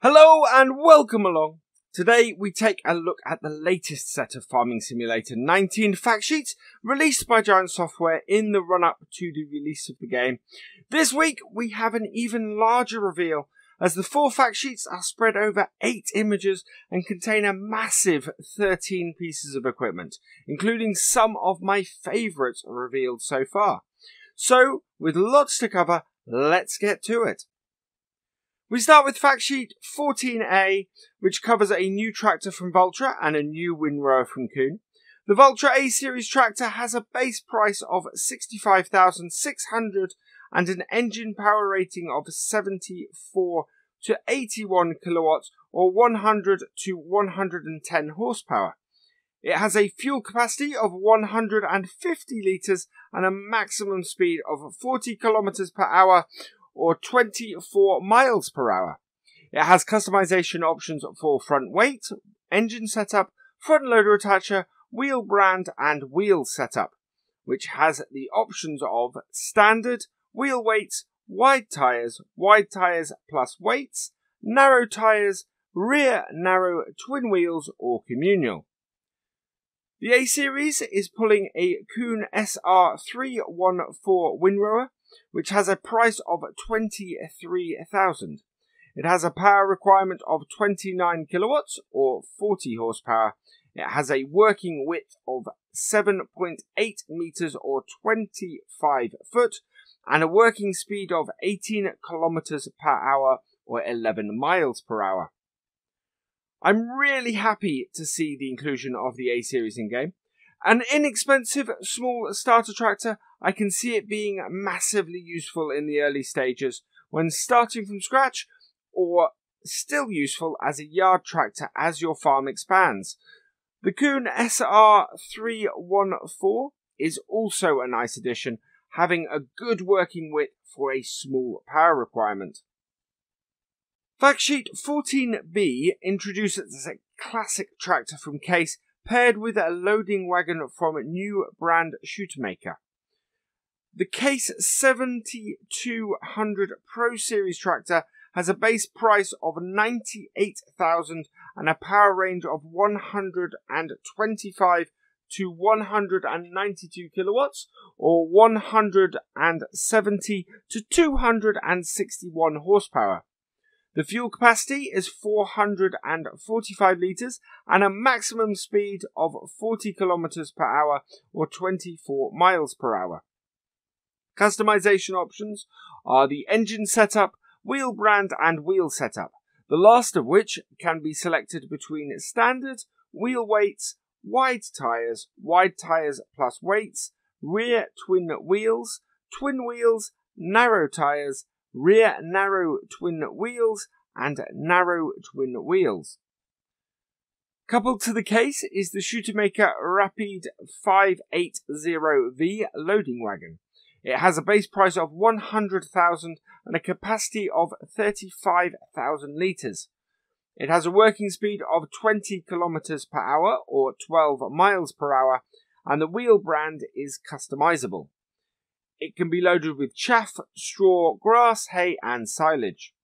Hello and welcome along. Today we take a look at the latest set of Farming Simulator 19 fact sheets released by Giant Software in the run-up to the release of the game. This week we have an even larger reveal as the 4 fact sheets are spread over 8 images and contain a massive 13 pieces of equipment, including some of my favourites revealed so far. So, with lots to cover, let's get to it. We start with fact sheet 14A, which covers a new tractor from Valtra and a new Windrower from Kuhn. The Valtra A Series tractor has a base price of $65,600 and an engine power rating of 74 to 81 kilowatts or 100 to 110 horsepower. It has a fuel capacity of 150 litres and a maximum speed of 40 kilometers per hour or 24 miles per hour. It has customization options for front weight, engine setup, front loader attacher, wheel brand and wheel setup, which has the options of standard, wheel weights, wide tyres plus weights, narrow tyres, rear narrow twin wheels or communal. The A Series is pulling a Kuhn SR 314 Windrower, which has a price of $23,000. It has a power requirement of 29 kilowatts or 40 horsepower. It has a working width of 7.8 meters or 25 foot and a working speed of 18 kilometers per hour or 11 miles per hour. I'm really happy to see the inclusion of the A Series in game. An inexpensive small starter tractor, I can see it being massively useful in the early stages when starting from scratch, or still useful as a yard tractor as your farm expands. The Kuhn SR 314 is also a nice addition, having a good working width for a small power requirement. Fact sheet 14B introduces a classic tractor from Case paired with a loading wagon from new brand Schuitemaker. The Case 7200 Pro Series tractor has a base price of $98,000 and a power range of 125 to 192 kilowatts or 170 to 261 horsepower. The fuel capacity is 445 litres and a maximum speed of 40 kilometers per hour or 24 miles per hour. Customization options are the engine setup, wheel brand and wheel setup, the last of which can be selected between standard, wheel weights, wide tyres plus weights, rear twin wheels, narrow tyres, rear narrow twin wheels and narrow twin wheels. Coupled to the case is the Schuitemaker Rapide 580V loading wagon. It has a base price of $100,000 and a capacity of 35,000 litres. It has a working speed of 20 kilometers per hour or 12 miles per hour and the wheel brand is customizable. It can be loaded with chaff, straw, grass, hay and silage.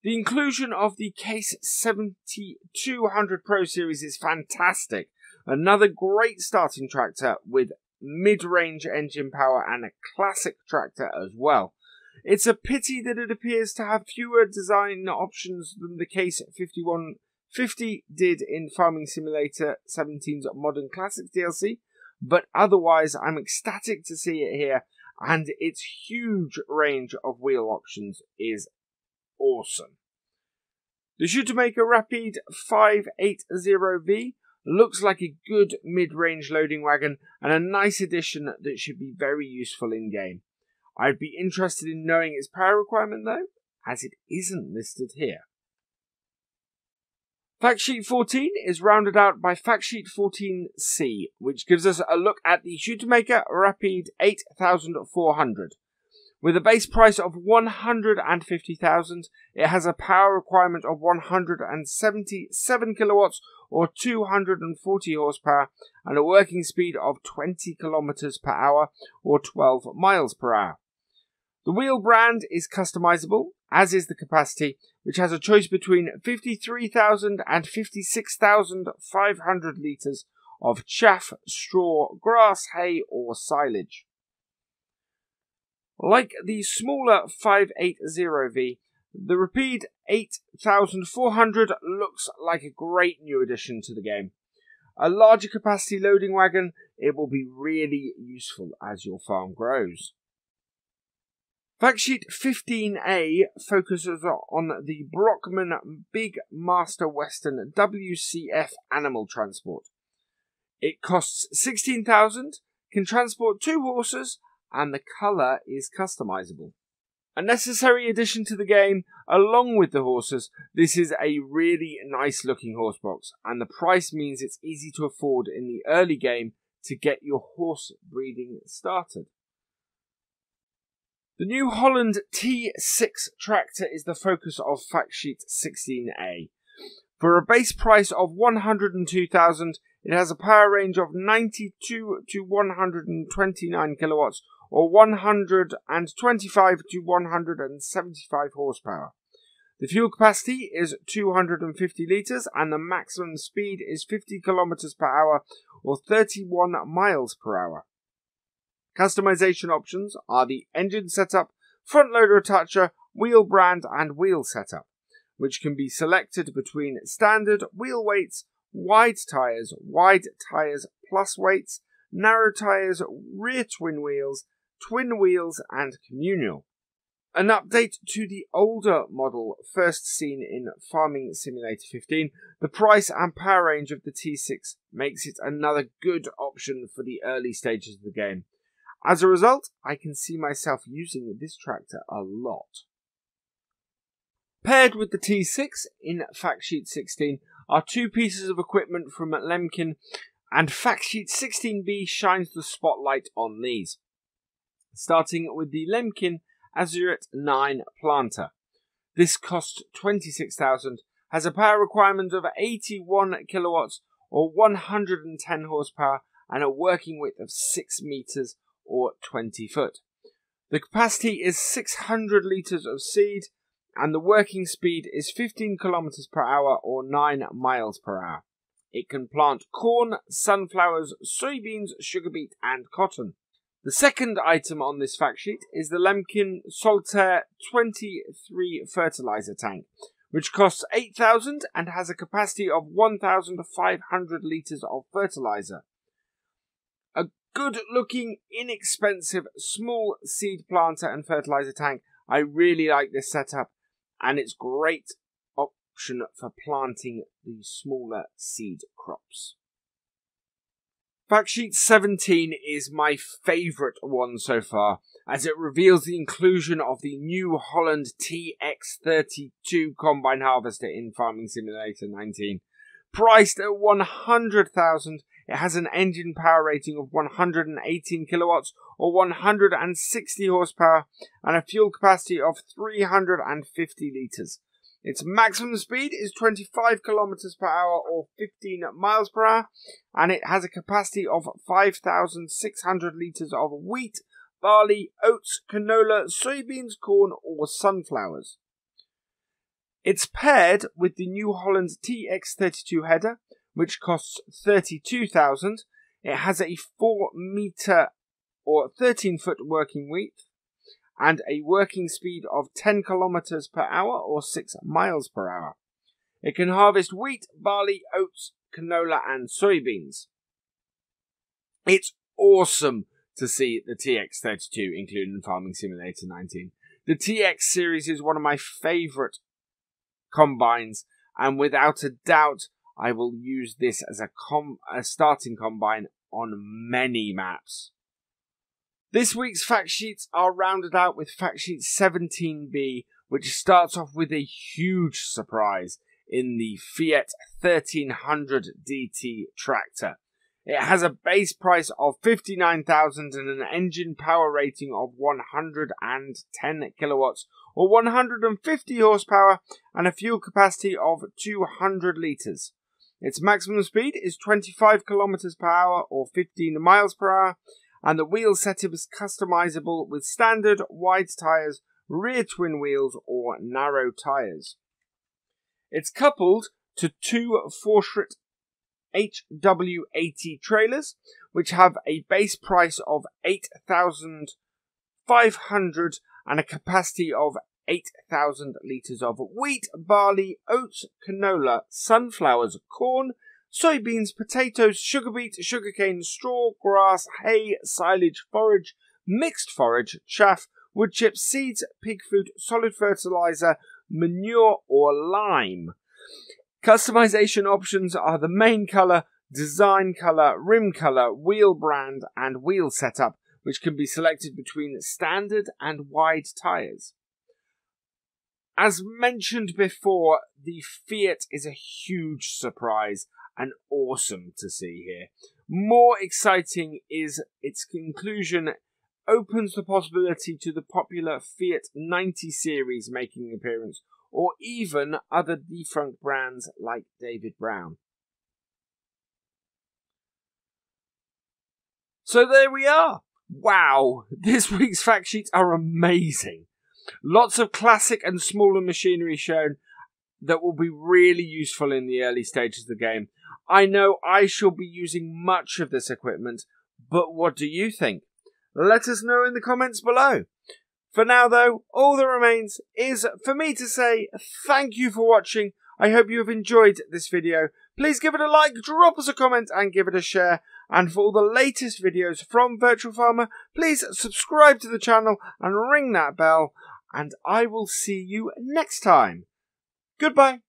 The inclusion of the Case 7200 Pro Series is fantastic. Another great starting tractor with mid-range engine power and a classic tractor as well. It's a pity that it appears to have fewer design options than the Case 5150 did in Farming Simulator 17's Modern Classics DLC. But otherwise, I'm ecstatic to see it here, and its huge range of wheel options is awesome. The Schuitemaker Rapide 580V looks like a good mid-range loading wagon and a nice addition that should be very useful in-game. I'd be interested in knowing its power requirement though, as it isn't listed here. Fact sheet 14 is rounded out by fact sheet 14C, which gives us a look at the Schuitemaker Rapide 8400. With a base price of $150,000, it has a power requirement of 177 kilowatts or 240 horsepower and a working speed of 20 kilometers per hour or 12 miles per hour. The wheel brand is customizable. as is the capacity, which has a choice between 53,000 and 56,500 litres of chaff, straw, grass, hay or silage. Like the smaller 580V, the Rapide 8400 looks like a great new addition to the game. A larger capacity loading wagon, it will be really useful as your farm grows. Factsheet 15A focuses on the Böckmann Big Master Western WCF animal transport. It costs 16,000, can transport 2 horses, and the colour is customizable. A necessary addition to the game, along with the horses, this is a really nice looking horse box, and the price means it's easy to afford in the early game to get your horse breeding started. The new Holland T6 Tractor is the focus of Factsheet 16A. For a base price of 102,000, it has a power range of 92 to 129 kilowatts, or 125 to 175 horsepower. The fuel capacity is 250 litres and the maximum speed is 50 kilometers per hour or 31 miles per hour. Customization options are the engine setup, front loader attacher, wheel brand and wheel setup, which can be selected between standard wheel weights, wide tyres plus weights, narrow tyres, rear twin wheels and communal. An update to the older model first seen in Farming Simulator 15, the price and power range of the T6 makes it another good option for the early stages of the game. As a result, I can see myself using this tractor a lot. Paired with the T6 in Factsheet 16 are 2 pieces of equipment from Lemken, and Factsheet 16B shines the spotlight on these. Starting with the Lemken Azurit 9 planter. This costs 26,000, has a power requirement of 81 kilowatts or 110 horsepower and a working width of 6 meters or 20 foot. The capacity is 600 litres of seed and the working speed is 15 kilometers per hour or 9 miles per hour. It can plant corn, sunflowers, soybeans, sugar beet and cotton. The second item on this fact sheet is the Planter Solitair 23 Fertilizer Tank, which costs 8,000 and has a capacity of 1,500 litres of fertilizer. A good-looking, inexpensive, small seed planter and fertilizer tank. I really like this setup, and it's great option for planting the smaller seed crops. Fact sheet 17 is my favourite one so far, as it reveals the inclusion of the new Holland TX32 Combine harvester in Farming Simulator 19. Priced at 100,000, it has an engine power rating of 118 kilowatts or 160 horsepower and a fuel capacity of 350 litres. Its maximum speed is 25 kilometers per hour or 15 miles per hour, and it has a capacity of 5,600 litres of wheat, barley, oats, canola, soybeans, corn or sunflowers. It's paired with the New Holland TX32 header, which costs 32,000. It has a 4 meter or 13 foot working width and a working speed of 10 kilometers per hour or 6 miles per hour. It can harvest wheat, barley, oats, canola and soybeans. It's awesome to see the TX32 included in Farming Simulator 19. The TX series is one of my favourite combines, and without a doubt I will use this as a starting combine on many maps. This week's fact sheets are rounded out with fact sheet 17B, which starts off with a huge surprise in the Fiat 1300 DT tractor. It has a base price of 59,000 and an engine power rating of 110 kilowatts or 150 horsepower and a fuel capacity of 200 litres. Its maximum speed is 25 kilometers per hour or 15 miles per hour, and the wheel setup is customizable with standard, wide tyres, rear twin wheels or narrow tyres. It's coupled to two Fortschritt HW80 trailers, which have a base price of $8,500 and a capacity of 8,000 litres of wheat, barley, oats, canola, sunflowers, corn, soybeans, potatoes, sugar beet, sugarcane, straw, grass, hay, silage, forage, mixed forage, chaff, wood chips, seeds, pig food, solid fertilizer, manure or lime. Customization options are the main colour, design colour, rim colour, wheel brand and wheel setup, which can be selected between standard and wide tyres. As mentioned before, the Fiat is a huge surprise and awesome to see here. More exciting is its conclusion opens the possibility to the popular Fiat 90 series making an appearance, or even other defunct brands like David Brown. So there we are. Wow, this week's fact sheets are amazing. Lots of classic and smaller machinery shown that will be really useful in the early stages of the game. I know I shall be using much of this equipment, but what do you think? Let us know in the comments below. For now though, all that remains is for me to say thank you for watching. I hope you have enjoyed this video. Please give it a like, drop us a comment and give it a share. And for all the latest videos from FendtFarmer, please subscribe to the channel and ring that bell. And I will see you next time. Goodbye.